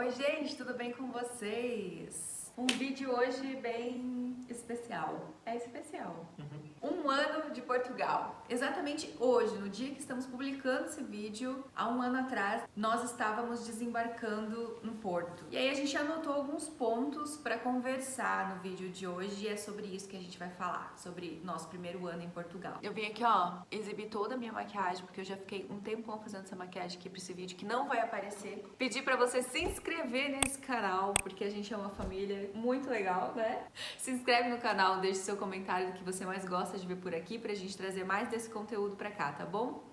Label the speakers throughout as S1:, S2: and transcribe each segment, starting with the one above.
S1: Oi gente, tudo bem com vocês? Um vídeo hoje bem especial. É especial. Um ano de Portugal. Exatamente hoje, no dia que estamos publicando esse vídeo, há um ano atrás, nós estávamos desembarcando no Porto. E aí a gente anotou alguns pontos para conversar no vídeo de hoje e é sobre isso que a gente vai falar, sobre nosso primeiro ano em Portugal. Eu vim aqui, exibir toda a minha maquiagem, porque eu já fiquei um tempão fazendo essa maquiagem aqui pra esse vídeo que não vai aparecer. Pedi pra você se inscrever nesse canal, porque a gente é uma família muito legal, né? Se inscreve no canal, deixe seu comentário do que você mais gosta de ver por aqui pra gente trazer mais desse conteúdo pra cá, tá bom?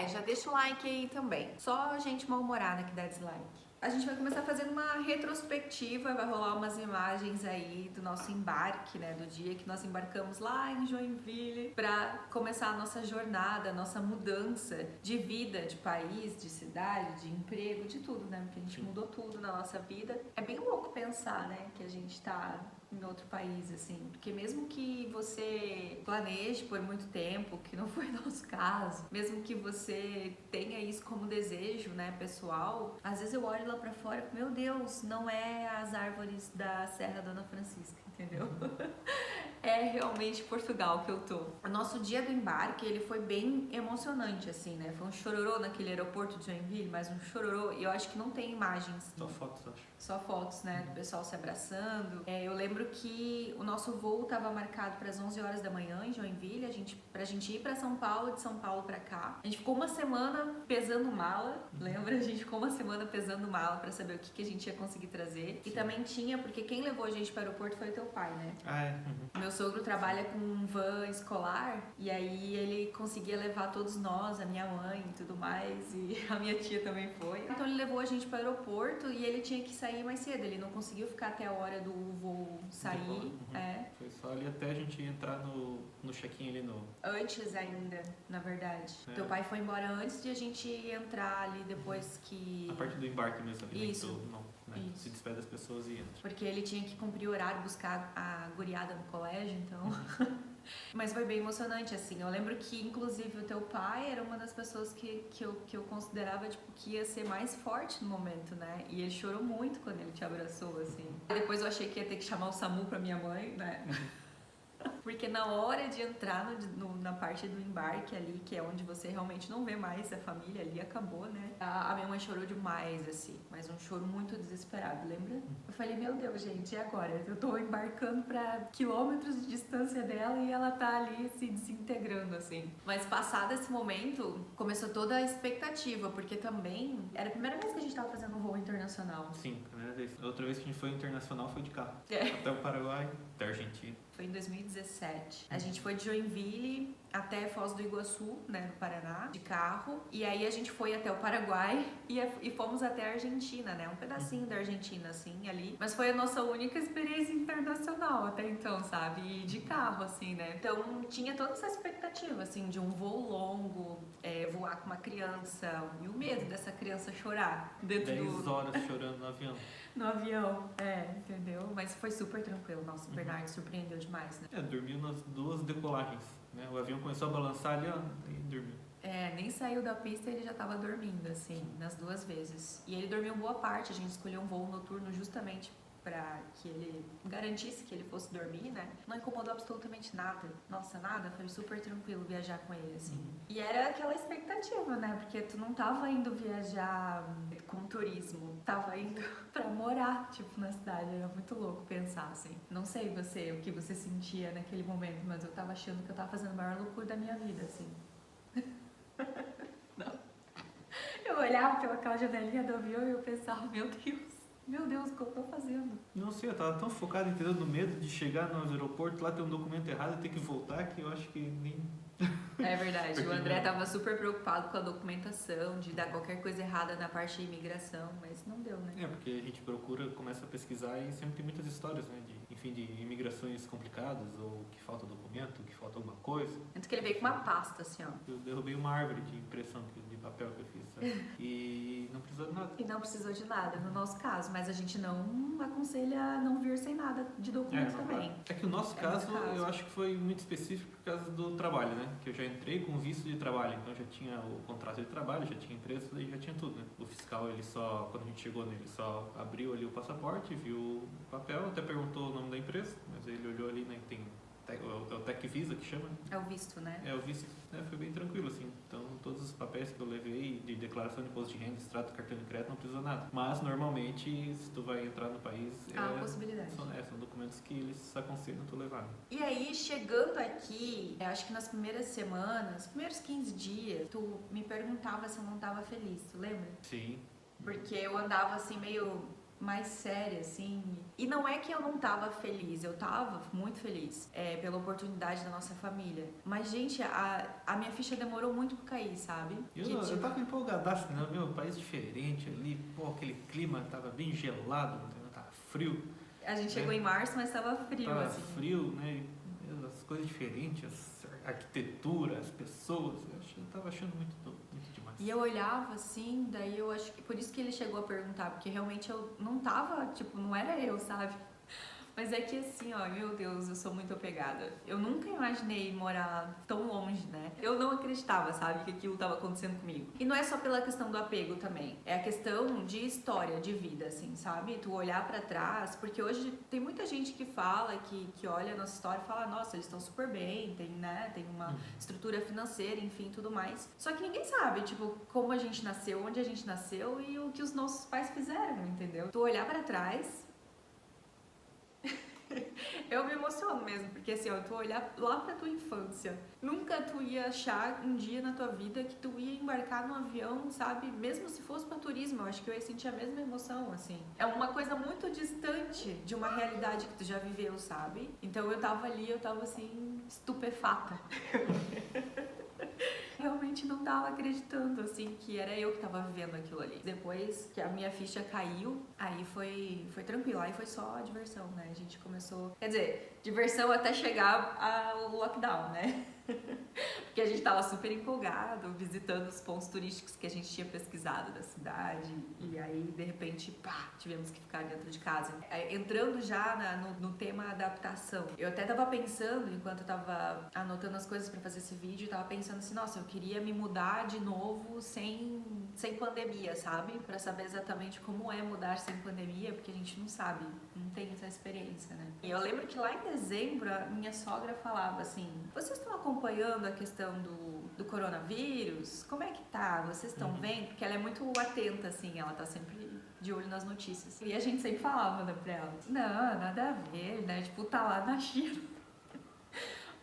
S1: Já deixa o like aí também. Só gente mal-humorada que dá dislike. A gente vai começar fazendo uma retrospectiva, vai rolar umas imagens aí do nosso embarque, né, do dia que nós embarcamos lá em Joinville pra começar a nossa jornada, a nossa mudança de vida, de país, de cidade, de emprego, de tudo, né, porque a gente mudou tudo na nossa vida. É bem louco pensar, né, que a gente tá em outro país, assim, porque mesmo que você planeje por muito tempo, que não foi nosso caso, mesmo que você tenha isso como desejo, né, pessoal, às vezes eu olho lá pra fora e, meu Deus, não é as árvores da Serra Dona Francisca, entendeu? É realmente Portugal que eu tô. O nosso dia do embarque, ele foi bem emocionante, assim, né? Foi um chororô naquele aeroporto de Joinville, mas um chororô, e eu acho que não tem imagens.
S2: Só fotos, acho.
S1: Só fotos, né, do pessoal se abraçando. Eu lembro que o nosso voo estava marcado para as 11 horas da manhã em Joinville, pra gente ir para São Paulo, de São Paulo para cá. A gente ficou uma semana pesando mala, lembra? A gente ficou uma semana pesando mala para saber o que a gente ia conseguir trazer.
S2: Sim.
S1: E também tinha, porque quem levou a gente para o aeroporto foi o teu pai, né?
S2: Uhum.
S1: Meu sogro trabalha com um van escolar e aí ele conseguia levar todos nós, a minha mãe e tudo mais, e a minha tia também foi. Então ele levou a gente para o aeroporto e ele tinha que sair mais cedo, ele não conseguiu ficar até a hora do voo sair.
S2: Uhum. Foi só ali até a gente entrar no check-in ali no...
S1: Antes ainda, na verdade. Teu pai foi embora antes de a gente entrar ali, depois que...
S2: A parte do embarque mesmo ali.
S1: Isso. Isso.
S2: Se despede das pessoas e entra.
S1: Porque ele tinha que cumprir o horário, buscar a guriada no colégio, então... Mas foi bem emocionante, assim. Eu lembro que, inclusive, o teu pai era uma das pessoas que eu considerava, tipo, que ia ser mais forte no momento, né? E ele chorou muito quando ele te abraçou, assim. Depois eu achei que ia ter que chamar o SAMU pra minha mãe, né? Porque na hora de entrar na parte do embarque ali, que é onde você realmente não vê mais a família ali, acabou, né? A minha mãe chorou demais, assim, mas um choro muito desesperado, lembra? Eu falei, meu Deus, gente, e agora? Eu tô embarcando pra quilômetros de distância dela e ela tá ali se desintegrando, assim. Mas passado esse momento, começou toda a expectativa, porque também era a primeira vez que a gente tava fazendo um voo internacional.
S2: Sim, primeira vez. A outra vez que a gente foi internacional foi de carro. Até o Paraguai, até a Argentina.
S1: Foi em 2017. A gente foi de Joinville até Foz do Iguaçu, né, no Paraná, de carro. E aí a gente foi até o Paraguai e fomos até a Argentina, né? Um pedacinho da Argentina, assim, ali. Mas foi a nossa única experiência internacional até então, sabe? E de carro, assim, né? Então tinha toda essa expectativa, assim, de um voo longo, voar com uma criança. E o medo dessa criança chorar dentro
S2: 10 horas chorando no avião.
S1: no avião, entendeu? Mas foi super tranquilo. Nossa, o Bernardo surpreendeu demais, né?
S2: Dormiu nas duas decolagens, né? O avião começou a balançar ali, e dormiu.
S1: Nem saiu da pista e ele já tava dormindo, assim, nas duas vezes. E ele dormiu boa parte, a gente escolheu um voo noturno justamente pra que ele garantisse que ele fosse dormir, né? Não incomodou absolutamente nada. Nossa, nada, foi super tranquilo viajar com ele, assim. E era aquela expectativa, né? Porque tu não tava indo viajar com turismo, tava indo pra morar, tipo, na cidade. Era muito louco pensar, assim. Não sei você, o que você sentia naquele momento, mas eu tava achando que eu tava fazendo a maior loucura da minha vida, assim. Não. Eu olhava pelaquela janelinha do avião e eu pensava, meu Deus, o que eu tô fazendo?
S2: Não sei, eu tava tão focado, entendeu, no medo de chegar no aeroporto, lá ter um documento errado e ter que voltar, que eu acho que nem...
S1: É verdade, o André tava super preocupado com a documentação, de dar qualquer coisa errada na parte de imigração, mas não deu, né?
S2: Porque a gente procura, começa a pesquisar e sempre tem muitas histórias, né, de imigrações complicadas, ou que falta documento, que falta alguma coisa.
S1: Tanto que ele veio com uma pasta, assim, ó.
S2: Eu derrubei uma árvore de impressão de papel que eu fiz, sabe? E não precisou de nada.
S1: E não precisou de nada, no nosso caso, mas a gente não aconselha não vir sem nada de documento também.
S2: É que o nosso caso, eu acho que foi muito específico por causa do trabalho, né? Que eu já entrei com visto de trabalho, então já tinha o contrato de trabalho, já tinha empresa e já tinha tudo, né? O fiscal, ele só, quando a gente chegou nele, só abriu ali o passaporte, viu o papel, até perguntou o nome da empresa, mas ele olhou ali, né, que tem é o Tech Visa que chama.
S1: É o visto, né?
S2: É o visto, né? Foi bem tranquilo, assim. Então, todos os papéis que eu levei de declaração de imposto de renda, extrato, cartão de crédito, não precisou nada. Mas, normalmente, se tu vai entrar no país...
S1: Há uma possibilidade.
S2: São documentos que eles aconselham tu levar.
S1: E aí, chegando aqui, acho que nas primeiras semanas, primeiros 15 dias, tu me perguntava se eu não tava feliz, tu lembra?
S2: Sim.
S1: Porque eu andava assim, meio mais séria, assim. E não é que eu não tava feliz, eu tava muito feliz pela oportunidade da nossa família. Mas, gente, a minha ficha demorou muito pra cair, sabe?
S2: Eu tava empolgadaço, né? Meu país diferente ali, pô, aquele clima tava bem gelado, tava frio.
S1: A gente chegou em março, mas tava frio,
S2: tava
S1: assim.
S2: Frio, né? As coisas diferentes, a arquitetura, as pessoas, eu tava achando muito demais.
S1: E eu olhava assim, daí eu acho que por isso que ele chegou a perguntar, porque realmente eu não tava, tipo, não era eu, sabe? Mas é que assim, ó, meu Deus, eu sou muito apegada. Eu nunca imaginei morar tão longe, né? Eu não acreditava, sabe, que aquilo estava acontecendo comigo. E não é só pela questão do apego também. É a questão de história, de vida, assim, sabe? Tu olhar pra trás, porque hoje tem muita gente que fala, que olha a nossa história e fala, nossa, eles estão super bem, tem, né? Tem uma estrutura financeira, enfim, tudo mais. Só que ninguém sabe, tipo, como a gente nasceu, onde a gente nasceu e o que os nossos pais fizeram, entendeu? Tu olhar pra trás... Eu me emociono mesmo, porque assim, ó, tu olhar lá pra tua infância, nunca tu ia achar um dia na tua vida que tu ia embarcar num avião, sabe? Mesmo se fosse pra turismo, eu acho que eu ia sentir a mesma emoção, assim. É uma coisa muito distante de uma realidade que tu já viveu, sabe? Então eu tava ali, eu tava assim, estupefata. Realmente não tava acreditando, assim, que era eu que tava vivendo aquilo ali. Depois que a minha ficha caiu, aí foi tranquilo, aí foi só diversão, né? A gente começou... Quer dizer, diversão até chegar ao lockdown, né? Porque a gente tava super empolgado, visitando os pontos turísticos que a gente tinha pesquisado da cidade. E aí, de repente, pá, tivemos que ficar dentro de casa. Entrando já no tema adaptação. Eu até tava pensando, enquanto eu tava anotando as coisas pra fazer esse vídeo, eu tava pensando assim, nossa, eu queria me mudar de novo sem pandemia, sabe? Pra saber exatamente como é mudar sem pandemia, porque a gente não sabe, não tem essa experiência, né? E eu lembro que lá em dezembro, a minha sogra falava assim, vocês estão acompanhando a questão do coronavírus? Como é que tá? Vocês estão vendo? Porque ela é muito atenta, assim, ela tá sempre de olho nas notícias. E a gente sempre falava, né, pra ela, não, nada a ver, né? Tipo, tá lá na China.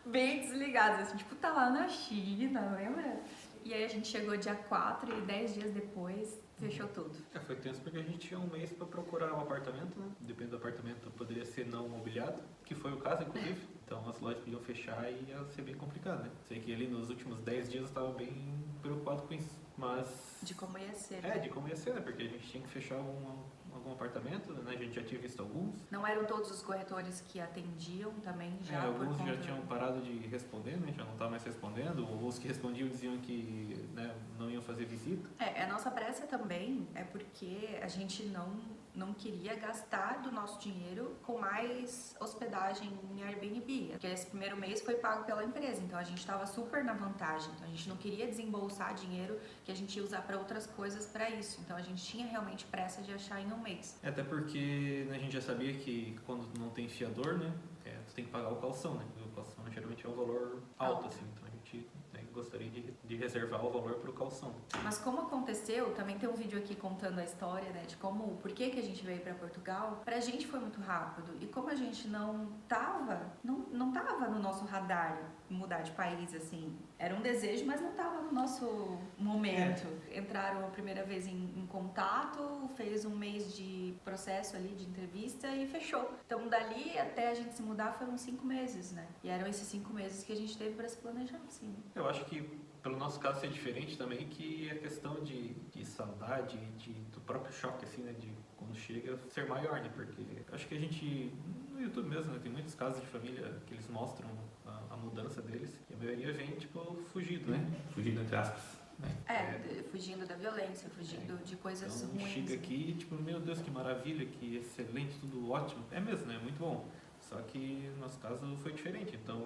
S1: Bem desligados, assim, tipo, tá lá na China, lembra? E aí a gente chegou dia 4 e 10 dias depois fechou tudo.
S2: Foi tenso porque a gente tinha um mês pra procurar um apartamento, né? Depende do apartamento, poderia ser não mobiliado, que foi o caso, inclusive. Então as lojas podiam fechar e ia ser bem complicado, né? Sei que ali nos últimos 10 dias eu estava bem preocupado com isso, mas...
S1: De como ia ser.
S2: De como ia ser, né? Porque a gente tinha que fechar algum apartamento, né? A gente já tinha visto alguns.
S1: Não eram todos os corretores que atendiam também já
S2: alguns já tinham parado de responder, né? Já não estavam mais respondendo. Ou os que respondiam diziam que, né, não iam fazer visita.
S1: A nossa pressa também é porque a gente não queria gastar do nosso dinheiro com mais hospedagem em Airbnb. Porque esse primeiro mês foi pago pela empresa, então a gente estava super na vantagem. Então a gente não queria desembolsar dinheiro que a gente ia usar para outras coisas para isso. Então a gente tinha realmente pressa de achar em um mês.
S2: Até porque, né, a gente já sabia que quando não tem fiador, né, tu tem que pagar o calção, né? O calção geralmente é um valor alto, assim. Então a gente gostaria de reservar o valor para o calção.
S1: Mas como aconteceu, também tem um vídeo aqui contando a história, né, de por que a gente veio para Portugal. Pra gente foi muito rápido e como a gente não tava no nosso radar mudar de país, assim, era um desejo, mas não tava no nosso momento. Entraram a primeira vez em contato, fez um mês de processo ali, de entrevista e fechou. Então dali até a gente se mudar foram 5 meses, né? E eram esses 5 meses que a gente teve para se planejar, assim.
S2: Eu acho que pelo nosso caso ser diferente também, que a questão de saudade, do próprio choque, assim, né, de quando chega, ser maior, né, porque acho que a gente, no YouTube mesmo, né, tem muitos casos de família que eles mostram a mudança deles, e a maioria vem, tipo, fugido, né, fugido entre aspas.
S1: Fugindo da violência, fugindo de coisas
S2: então,
S1: ruins.
S2: Chega aqui e tipo, meu Deus, que maravilha, que excelente, tudo ótimo. É mesmo, né? Muito bom. Só que no nosso caso foi diferente. Então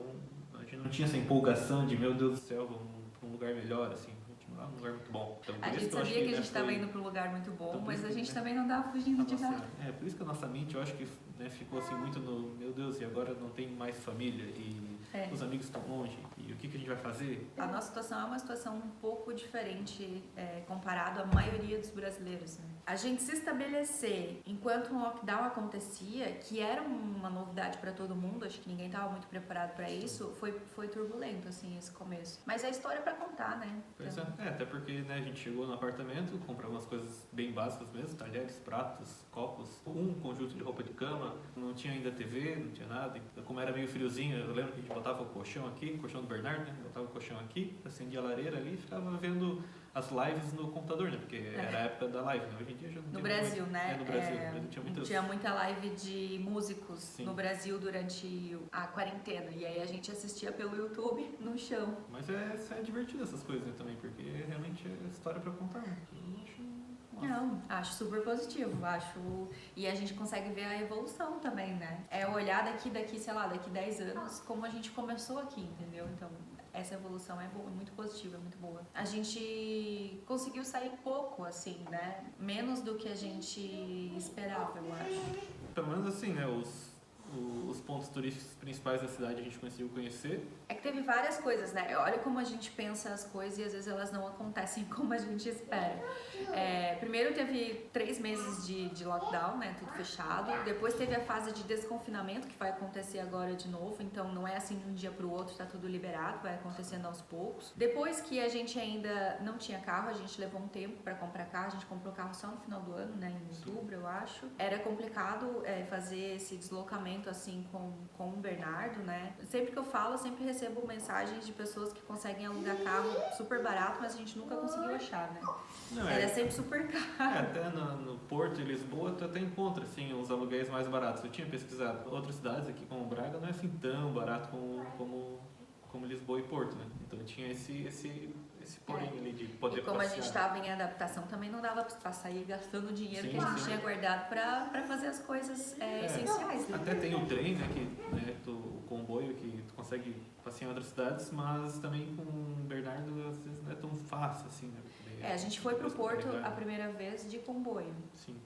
S2: a gente não tinha essa empolgação de, meu Deus do céu, vamos para um lugar melhor, assim. A gente morar num lugar muito bom. Então,
S1: A gente sabia que a gente estava indo para um lugar muito bom,
S2: então,
S1: mas a gente
S2: né,
S1: também não estava fugindo de nada.
S2: Por isso que a nossa mente, eu acho que ficou assim muito no, meu Deus, e agora não tem mais família e os amigos estão longe, e o que a gente vai fazer?
S1: A nossa situação é uma situação um pouco diferente comparado à maioria dos brasileiros, né? A gente se estabelecer enquanto um lockdown acontecia, que era uma novidade para todo mundo, acho que ninguém estava muito preparado para isso, foi turbulento, assim, esse começo. Mas é história para contar, né?
S2: Pois
S1: então...
S2: até porque né, a gente chegou no apartamento, comprou umas coisas bem básicas mesmo, talheres, pratos, copos, um conjunto de roupa de cama, não tinha ainda TV, não tinha nada. Então, como era meio friozinho, eu lembro que a gente botava o colchão aqui, o colchão do Bernardo, né? Botava o colchão aqui, acendia a lareira ali e ficava vendo as lives no computador, né? Porque era a época da live, né? Hoje em dia já não
S1: no
S2: tem
S1: Brasil,
S2: muito...
S1: né?
S2: No Brasil,
S1: tinha muita live de músicos
S2: Sim.
S1: no Brasil durante a quarentena. E aí a gente assistia pelo YouTube no chão.
S2: Mas é divertido essas coisas, né, também, porque realmente é história pra contar, né?
S1: Não, acho super positivo, e a gente consegue ver a evolução também, né? É olhar daqui, sei lá, daqui 10 anos, como a gente começou aqui, entendeu? Então, essa evolução é boa, muito positiva, é muito boa. A gente conseguiu sair pouco, assim, né? Menos do que a gente esperava, eu acho.
S2: Pelo menos assim, né, os pontos turísticos principais da cidade a gente conseguiu conhecer.
S1: É que teve várias coisas, né? Olha como a gente pensa as coisas e às vezes elas não acontecem como a gente espera. Primeiro teve 3 meses de lockdown, né? Tudo fechado. Depois teve a fase de desconfinamento, que vai acontecer agora de novo. Então não é assim de um dia pro outro, tá tudo liberado, vai acontecendo aos poucos. Depois que a gente ainda não tinha carro, a gente levou um tempo pra comprar carro. A gente comprou carro só no final do ano, né? Em outubro, eu acho. Era complicado fazer esse deslocamento assim com o Bernardo, né? Sempre que eu falo, eu sempre recebo mensagens de pessoas que conseguem alugar carro super barato, mas a gente nunca conseguiu achar, né?
S2: Não,
S1: era sempre super caro.
S2: Até no Porto e Lisboa tu até encontra assim, os aluguéis mais baratos. Eu tinha pesquisado outras cidades aqui como Braga, não é assim tão barato como Lisboa e Porto, né? Então tinha esse porém ali de poder
S1: E como
S2: passear.
S1: a gente estava em adaptação, também não dava pra sair gastando o dinheiro
S2: Sim,
S1: que a gente
S2: sim.
S1: tinha guardado pra fazer as coisas essenciais, né?
S2: Até tem o trem, né, o comboio que tu consegue passear em outras cidades, mas também com o Bernardo às vezes não é tão fácil assim, né?
S1: A gente foi pro Porto a primeira vez de comboio.
S2: Sim.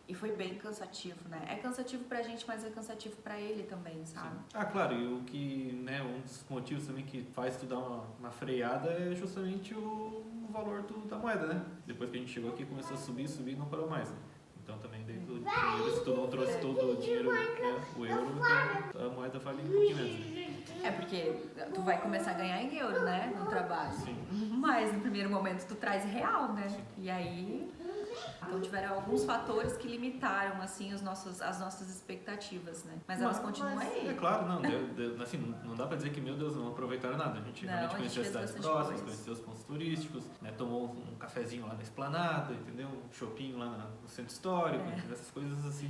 S1: E foi bem cansativo, né? É cansativo pra gente, mas é cansativo pra ele também, sabe?
S2: Sim. Claro, e o que, né, um dos motivos também que faz tu dar uma freada é justamente o valor da moeda, né? Depois que a gente chegou aqui, começou a subir e não parou mais, né? Então também daí se tu não trouxe todo o dinheiro, né, o euro, então a moeda vale um pouquinho menos. Né?
S1: Porque tu vai começar a ganhar em euro, né, no trabalho.
S2: Sim.
S1: Mas no primeiro momento tu traz real, né?
S2: Sim.
S1: E aí... Então tiveram alguns fatores que limitaram assim as nossas expectativas, né? Mas elas continuam aí.
S2: É claro, não, assim, não dá pra dizer que, meu Deus, não aproveitaram nada. A gente realmente conheceu as cidades próximas, conheceu os pontos turísticos, né? Tomou um cafezinho lá na Esplanada, entendeu? Um shopping lá no centro histórico, essas coisas assim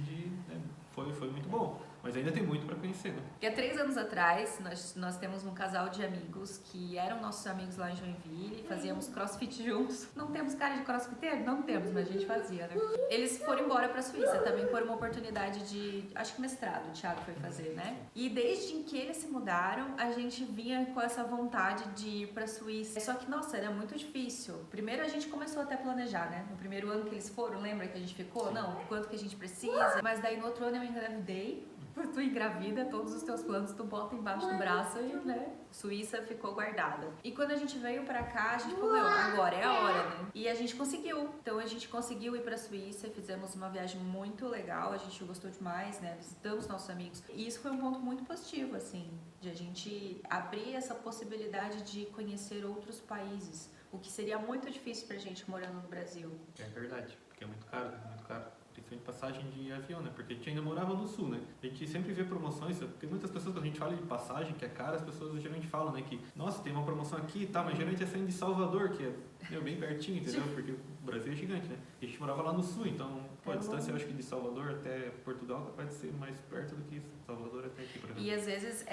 S2: foi muito bom. Mas ainda tem muito para conhecer, né?
S1: Porque há 3 anos atrás, nós temos um casal de amigos que eram nossos amigos lá em Joinville, fazíamos crossfit juntos. Não temos cara de crossfiteiro? Não temos, mas a gente fazia, né? Eles foram embora pra Suíça também por uma oportunidade de, acho que mestrado, o Thiago foi fazer, né? E desde que eles se mudaram, a gente vinha com essa vontade de ir pra Suíça. Só que, nossa, era muito difícil. Primeiro a gente começou até a planejar, né? No primeiro ano que eles foram, lembra que a gente ficou? Não, quanto que a gente precisa? Mas daí no outro ano eu engravidei. Tu engravida, todos os teus planos tu bota embaixo do braço e, né, Suíça ficou guardada. E quando a gente veio pra cá, a gente falou, agora é a hora, né? E a gente conseguiu. Então a gente conseguiu ir pra Suíça, fizemos uma viagem muito legal, a gente gostou demais, né? Visitamos nossos amigos. E isso foi um ponto muito positivo, assim, de a gente abrir essa possibilidade de conhecer outros países, o que seria muito difícil pra gente morando no Brasil.
S2: É verdade, porque é muito caro, muito caro. Principalmente passagem de avião, né? Porque a gente ainda morava no sul, né? A gente sempre vê promoções, porque muitas pessoas, quando a gente fala de passagem, que é cara, as pessoas geralmente falam, né? Que, nossa, tem uma promoção aqui, tá, mas geralmente é saindo de Salvador, que é bem pertinho, entendeu? Porque o Brasil é gigante, né? E a gente morava lá no sul, então a distância eu acho que de Salvador até Portugal capaz de ser mais perto do que isso. Salvador até aqui, por exemplo.
S1: E às vezes,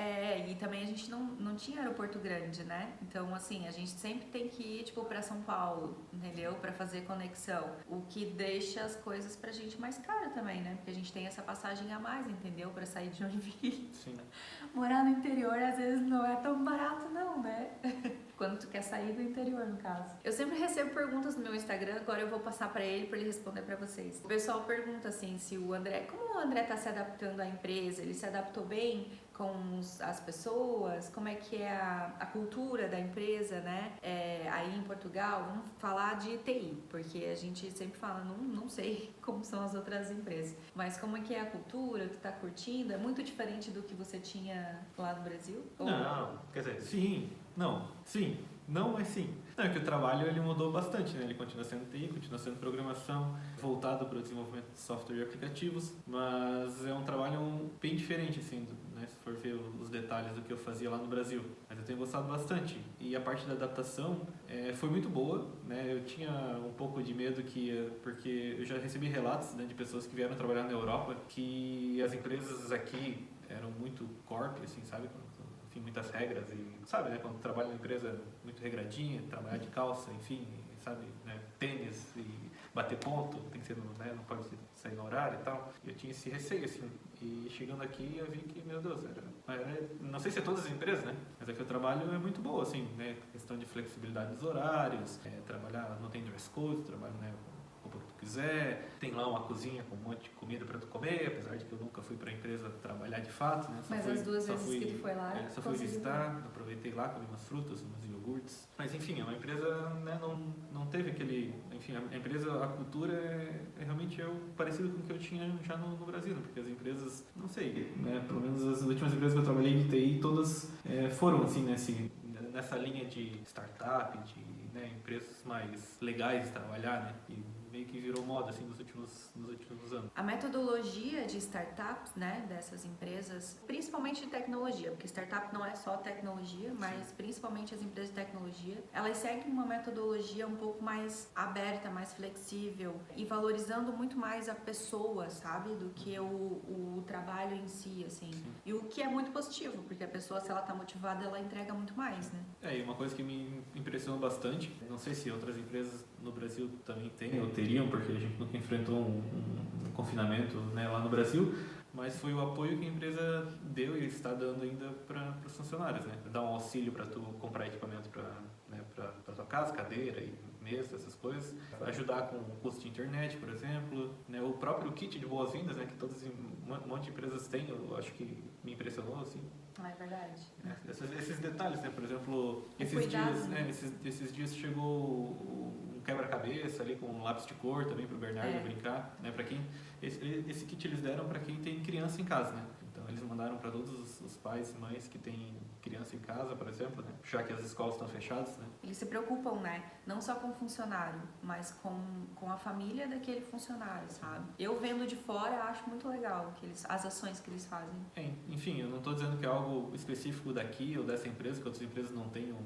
S1: e também a gente não tinha aeroporto grande, né? Então, assim, a gente sempre tem que ir, tipo, pra São Paulo, entendeu? Pra fazer conexão. O que deixa as coisas pra gente mais caro também, né? Porque a gente tem essa passagem a mais, entendeu? Pra sair de Joinville.
S2: Sim.
S1: Morar no interior, às vezes, não é tão barato, não, né? Quando tu quer sair do interior, no caso. Eu sempre recebo perguntas no meu Instagram, agora eu vou passar pra ele responder pra vocês. O pessoal pergunta assim, se o André, como o André tá se adaptando à empresa, ele se adaptou bem com as pessoas, como é que é a cultura da empresa, né? Aí em Portugal, vamos falar de TI, porque a gente sempre fala, não sei como são as outras empresas, mas como é que é a cultura, tu tá curtindo? É muito diferente do que você tinha lá no Brasil?
S2: Não, quer dizer, sim, mas sim. Não, é que o trabalho ele mudou bastante, né? Ele continua sendo TI, continua sendo programação, voltado para o desenvolvimento de software e aplicativos, mas é um trabalho bem diferente, assim, né? Se for ver os detalhes do que eu fazia lá no Brasil. Mas eu tenho gostado bastante. E a parte da adaptação foi muito boa, né? Eu tinha um pouco de medo porque eu já recebi relatos, né, de pessoas que vieram trabalhar na Europa, que as empresas aqui eram muito corp, assim, sabe? Enfim, muitas regras e, sabe, né, quando trabalha na empresa muito regradinha, trabalhar de calça, enfim, sabe, né, tênis e bater ponto, tem que ser, né, não pode sair no horário e tal. E eu tinha esse receio, assim, e chegando aqui eu vi que, meu Deus, não sei se é todas as empresas, né, mas aqui o trabalho é muito bom, assim, né, questão de flexibilidade dos horários, trabalhar, não tem dress code, trabalho, né, o que tu quiser, tem lá uma cozinha com um monte de comida para tu comer, apesar de que eu nunca fui para a empresa trabalhar de fato, né?
S1: Mas as duas vezes que tu foi lá,
S2: só fui visitar, aproveitei lá, comi umas frutas, uns iogurtes. Mas enfim, é uma empresa, né, não teve aquele, enfim, a empresa, a cultura realmente parecido com o que eu tinha já no Brasil, né? Porque as empresas, não sei, né, pelo menos as últimas empresas que eu trabalhei de TI, todas foram assim nessa linha de startup, de, né, empresas mais legais de trabalhar, né? E meio que virou moda assim nos últimos anos.
S1: A metodologia de startups, né, dessas empresas, principalmente de tecnologia, porque startup não é só tecnologia, mas principalmente as empresas de tecnologia, elas seguem uma metodologia um pouco mais aberta, mais flexível e valorizando muito mais a pessoa, sabe, do que o trabalho em si, assim. Sim. E o que é muito positivo, porque a pessoa, se ela tá motivada, ela entrega muito mais, né?
S2: E uma coisa que me impressionou bastante, não sei se outras empresas no Brasil também têm ou teriam, porque a gente nunca enfrentou um confinamento, né, lá no Brasil, mas foi o apoio que a empresa deu e está dando ainda para os funcionários, né? Dar um auxílio para tu comprar equipamento para, né, para tua casa, cadeira e mesa, essas coisas, ajudar com o custo de internet, por exemplo, né? O próprio kit de boas-vindas, né, que um monte de empresas têm, eu acho que me impressionou, assim.
S1: É verdade.
S2: Esses detalhes, né? Por exemplo, esses dias chegou um quebra-cabeça ali com um lápis de cor também para o Bernardo brincar, né? Para quem esse kit eles deram para quem tem criança em casa, né? Então eles mandaram para todos os pais e mães que têm criança em casa, por exemplo, né? Já que as escolas estão fechadas, né?
S1: Eles se preocupam, né? Não só com o funcionário, mas com a família daquele funcionário, sabe? Eu vendo de fora acho muito legal as ações que eles fazem.
S2: Enfim, eu não estou dizendo que é algo específico daqui ou dessa empresa, que outras empresas não tenham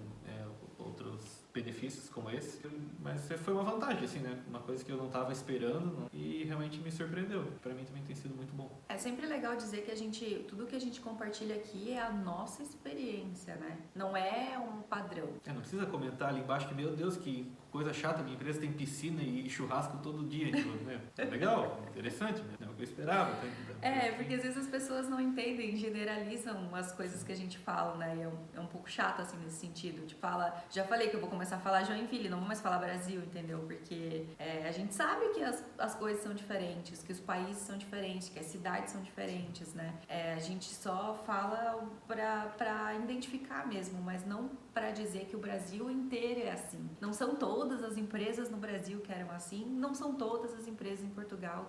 S2: outros benefícios como esse, mas foi uma vantagem, assim, né? Uma coisa que eu não estava esperando e realmente me surpreendeu. Para mim também tem sido muito bom.
S1: É sempre legal dizer que tudo que a gente compartilha aqui é a nossa experiência, né? Não é um padrão.
S2: Não precisa comentar ali embaixo que, meu Deus, que coisa chata, minha empresa tem piscina e churrasco todo dia, tipo, né? Legal, interessante, né? É o que eu esperava.
S1: Porque às vezes as pessoas não entendem, generalizam as coisas que a gente fala, né? E é um pouco chato, assim, nesse sentido. Tipo, já falei que eu vou começar a falar Joinville, não vou mais falar Brasil, entendeu? Porque a gente sabe que as coisas são diferentes, que os países são diferentes, que as cidades são diferentes, né? A gente só fala pra identificar mesmo, mas não pra dizer que o Brasil inteiro é assim. Não são todas as empresas no Brasil que eram assim, não são todas as empresas em Portugal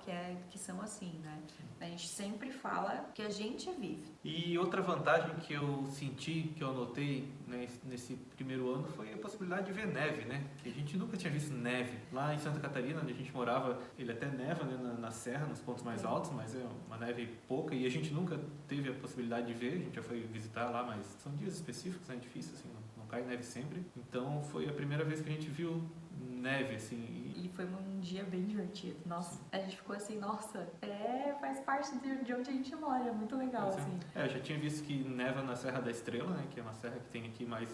S1: que são assim, né? A gente sempre fala que a gente vive.
S2: E outra vantagem que eu senti, que eu notei, né, nesse primeiro ano foi a possibilidade de ver neve, né? Que a gente nunca tinha visto neve. Lá em Santa Catarina, onde a gente morava, ele até neva, né, na serra, nos pontos mais altos, mas é uma neve pouca e a gente nunca teve a possibilidade de ver. A gente já foi visitar lá, mas são dias específicos, né? Difícil, assim, não cai neve sempre. Então foi a primeira vez que a gente viu neve, assim.
S1: E foi um dia bem divertido. Nossa, a gente ficou assim, nossa, faz parte de onde a gente mora, é muito legal, assim.
S2: Eu já tinha visto que neva na Serra da Estrela, né, que é uma serra que tem aqui mais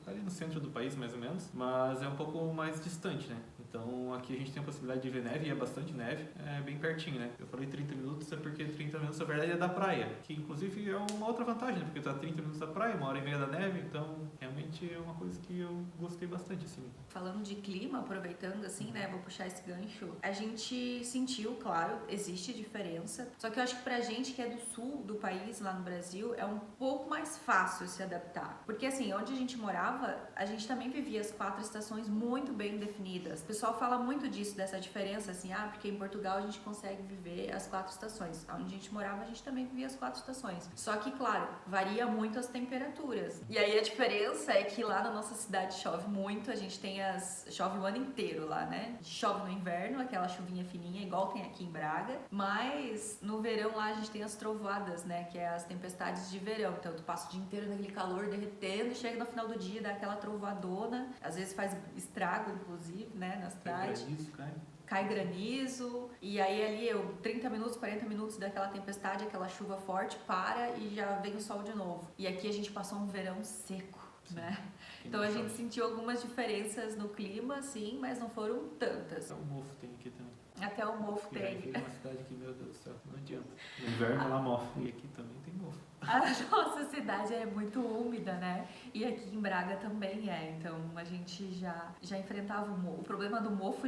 S2: ali no centro do país, mais ou menos, mas é um pouco mais distante, né? Então aqui a gente tem a possibilidade de ver neve, e é bastante neve, é bem pertinho, né? Eu falei 30 minutos, é porque 30 minutos na verdade é da praia, que inclusive é uma outra vantagem, né? Porque tá 30 minutos da praia, 1h30 da neve, então realmente é uma coisa que eu gostei bastante, assim.
S1: Falando de clima, aproveitando assim, né, vou puxar esse gancho, a gente sentiu, claro, existe diferença, só que eu acho que pra gente que é do sul do país, lá no Brasil, é um pouco mais fácil se adaptar, porque assim, onde a gente morava, a gente também vivia as 4 estações muito bem definidas. O pessoal fala muito disso, dessa diferença, assim, porque em Portugal a gente consegue viver as 4 estações, onde a gente morava a gente também vivia as 4 estações, só que claro, varia muito as temperaturas, e aí a diferença é que lá na nossa cidade chove muito, a gente tem chove o ano inteiro lá, né? Chove no inverno, aquela chuvinha fininha, igual tem aqui em Braga, mas no verão lá a gente tem as trovoadas, né? Que é as tempestades de verão, então tu passa o dia inteiro naquele calor derretendo, chega no final do dia, dá aquela trovoadona, às vezes faz estrago, inclusive, né? Na cidade. Cai granizo, e aí ali 30 minutos, 40 minutos daquela tempestade, aquela chuva forte, para e já vem o sol de novo. E aqui a gente passou um verão seco, né? Então a gente sentiu algumas diferenças no clima, sim, mas não foram tantas.
S2: Até o mofo tem aqui também.
S1: Até o mofo tem.
S2: É uma cidade que, meu Deus do céu, não adianta. No inverno ela mofa, e aqui também tem mofo.
S1: A nossa cidade é muito úmida, né? E aqui em Braga também é. Então a gente já enfrentava o mofo. O problema do mofo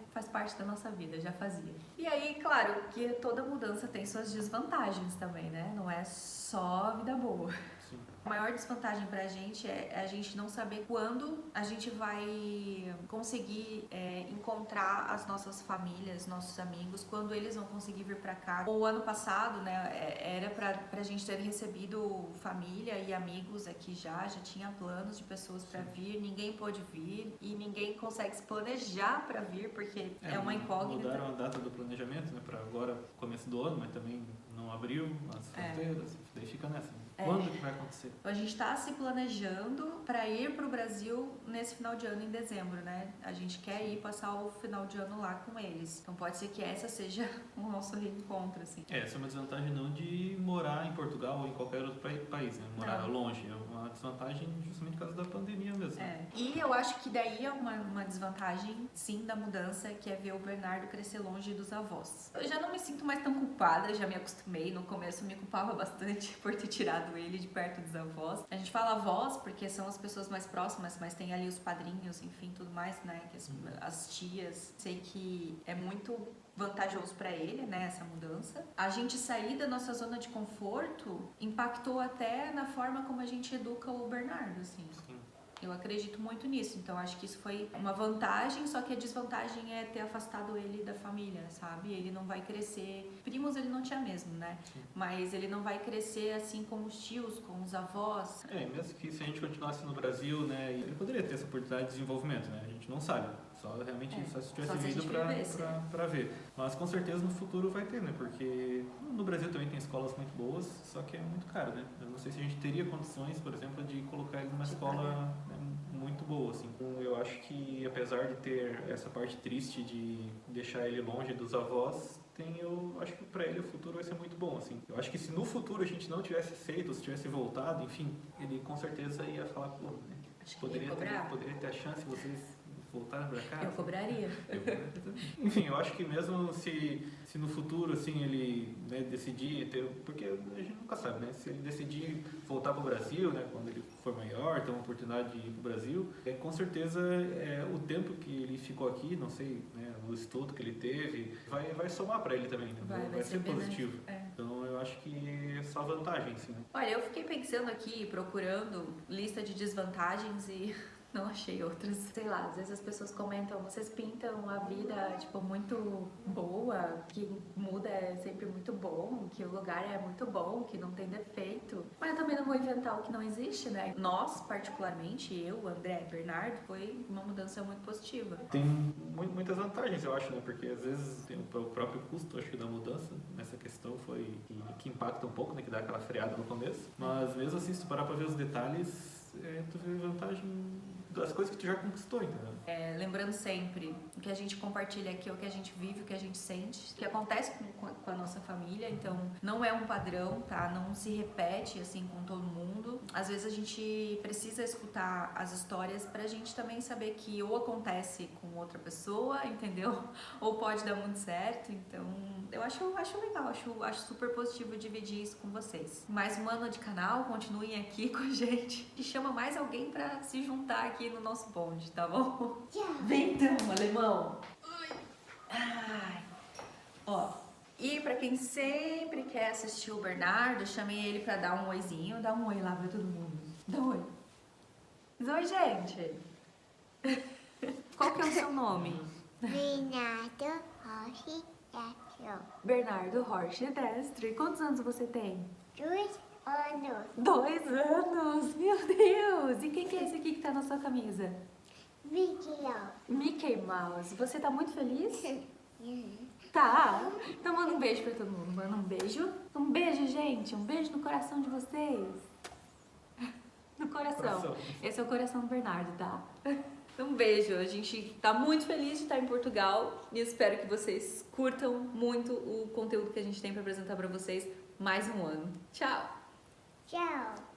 S1: faz parte da nossa vida, já fazia. E aí, claro, que toda mudança tem suas desvantagens também, né? Não é só vida boa.
S2: Sim.
S1: A maior desvantagem pra gente é a gente não saber quando a gente vai conseguir encontrar as nossas famílias, nossos amigos, quando eles vão conseguir vir pra cá. O ano passado, né, era pra gente ter recebido família e amigos aqui já tinha planos de pessoas pra vir, ninguém pôde vir e ninguém consegue se planejar pra vir, porque é uma incógnita.
S2: Mudaram a data do planejamento, né, pra agora, começo do ano, mas também não abriu as fronteiras, daí fica nessa. Quando que vai acontecer?
S1: A gente está se planejando para ir para o Brasil nesse final de ano, em dezembro, né? A gente quer ir passar o final de ano lá com eles. Então pode ser que essa seja o nosso reencontro, assim.
S2: Essa é uma desvantagem não de morar em Portugal ou em qualquer outro país, né? Morar longe. É uma desvantagem justamente por causa da pandemia mesmo.
S1: E eu acho que daí é uma desvantagem, sim, da mudança, que é ver o Bernardo crescer longe dos avós. Eu já não me sinto mais tão culpada, já me acostumei. No começo eu me culpava bastante por ter tirado ele de perto dos avós. A gente fala avós porque são as pessoas mais próximas, mas tem ali os padrinhos, enfim, tudo mais, né? Que as tias. Sei que é muito vantajoso para ele, né, essa mudança. A gente sair da nossa zona de conforto impactou até na forma como a gente educa o Bernardo, assim.
S2: Sim.
S1: Eu acredito muito nisso, então acho que isso foi uma vantagem, só que a desvantagem é ter afastado ele da família, sabe? Ele não vai crescer, primos ele não tinha mesmo, né?
S2: Sim.
S1: Mas ele não vai crescer assim com os tios, com os avós.
S2: Mesmo que se a gente continuasse no Brasil, né, ele poderia ter essa oportunidade de desenvolvimento, né? A gente não sabe. Só realmente só se tivesse vindo pra ver. Mas com certeza no futuro vai ter, né? Porque no Brasil também tem escolas muito boas, só que é muito caro, né? Eu não sei se a gente teria condições, por exemplo, de colocar ele numa escola muito boa, assim. Eu acho que apesar de ter essa parte triste de deixar ele longe dos avós, eu acho que para ele o futuro vai ser muito bom, assim. Eu acho que se no futuro a gente não tivesse feito, se tivesse voltado, enfim, ele com certeza ia falar, pô, né? Poderia ter a chance de vocês voltar pra cá?
S1: Eu cobraria.
S2: Enfim, eu acho que mesmo se no futuro, assim, ele decidir ter... Porque a gente nunca sabe, né? Se ele decidir voltar pro Brasil, né? Quando ele for maior, ter uma oportunidade de ir pro Brasil, com certeza o tempo que ele ficou aqui, não sei, né? O estudo que ele teve, vai somar pra ele também, né? Vai ser positivo. Então eu acho que é só vantagem, assim, né?
S1: Olha, eu fiquei pensando aqui, procurando lista de desvantagens e... não achei outras. Sei lá, às vezes as pessoas comentam, vocês pintam a vida, tipo, muito boa, que muda é sempre muito bom, que o lugar é muito bom, que não tem defeito. Mas eu também não vou inventar o que não existe, né? Nós, particularmente, eu, André, Bernardo, foi uma mudança muito positiva.
S2: Tem muitas vantagens, eu acho, né? Porque às vezes tem o próprio custo, acho que da mudança, nessa questão foi que impacta um pouco, né? Que dá aquela freada no começo. Mas mesmo assim, se tu parar pra ver os detalhes, tu vê vantagem das coisas que tu já conquistou, entendeu?
S1: Lembrando sempre, o que a gente compartilha aqui é o que a gente vive, o que a gente sente, o que acontece com a nossa família, então não é um padrão, tá? Não se repete assim com todo mundo. Às vezes a gente precisa escutar as histórias pra gente também saber que ou acontece com outra pessoa, entendeu? Ou pode dar muito certo, então eu acho legal, acho super positivo dividir isso com vocês. Mais um ano de canal, continuem aqui com a gente e chama mais alguém pra se juntar aqui no nosso bonde, tá bom? Vem então, alemão! Ai. Ó, e pra quem sempre quer assistir o Bernardo, chamei ele pra dar um oizinho. Dá um oi lá pra todo mundo. Dá um oi. Diz oi, gente. Qual que é o seu nome?
S3: Bernardo Roche Destro.
S1: Bernardo Rocha Destro. E quantos anos você tem?
S3: 2 anos.
S1: 2 anos! Meu Deus! E quem que é esse aqui que tá na sua camisa?
S3: Vídeo.
S1: Mickey Mouse. Você tá muito feliz? Tá. Então manda um beijo pra todo mundo. Manda um beijo. Um beijo, gente. Um beijo no coração de vocês. No coração. Esse é o coração do Bernardo, tá? Um beijo. A gente tá muito feliz de estar em Portugal e espero que vocês curtam muito o conteúdo que a gente tem pra apresentar pra vocês mais um ano. Tchau!
S3: Tchau.